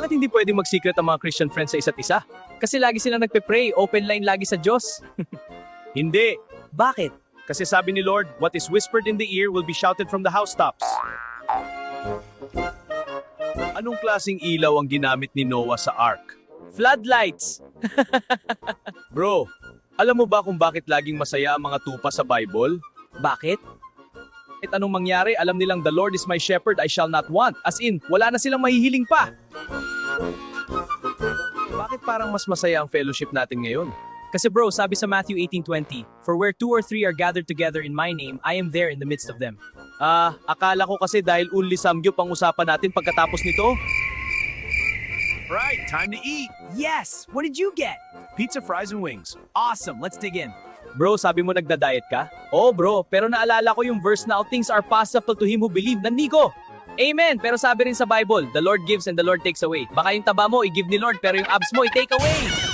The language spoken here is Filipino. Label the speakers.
Speaker 1: Bakit hindi pwedeng mag-secret ang mga Christian friends sa isa't isa? Kasi lagi silang nagpe-pray, open line lagi sa Diyos. Hindi.
Speaker 2: Bakit?
Speaker 1: Kasi sabi ni Lord, what is whispered in the ear will be shouted from the housetops. Anong klaseng ilaw ang ginamit ni Noah sa ark?
Speaker 2: Floodlights!
Speaker 1: Bro, alam mo ba kung bakit laging masaya ang mga tupa sa Bible?
Speaker 2: Bakit?
Speaker 1: Kahit anong mangyari, alam nilang the Lord is my shepherd, I shall not want. As in, wala na silang mahihiling pa. Bakit parang mas masaya ang fellowship natin ngayon?
Speaker 2: Kasi bro, sabi sa Matthew 18:20, "For where 2 or 3 are gathered together in my name, I am there in the midst of them."
Speaker 1: Akala ko kasi dahil only samgyup ang usapan natin pagkatapos nito.
Speaker 3: Right, time to eat.
Speaker 2: Yes! What did you get?
Speaker 3: Pizza, fries, and wings.
Speaker 2: Awesome! Let's dig in.
Speaker 1: Bro, sabi mo nagda-diet ka? Oo bro, pero naalala ko yung verse na all things are possible to him who believe. Nanigo!
Speaker 2: Amen! Pero sabi rin sa Bible, the Lord gives and the Lord takes away. Baka yung taba mo, i-give ni Lord, pero yung abs mo, i-take away!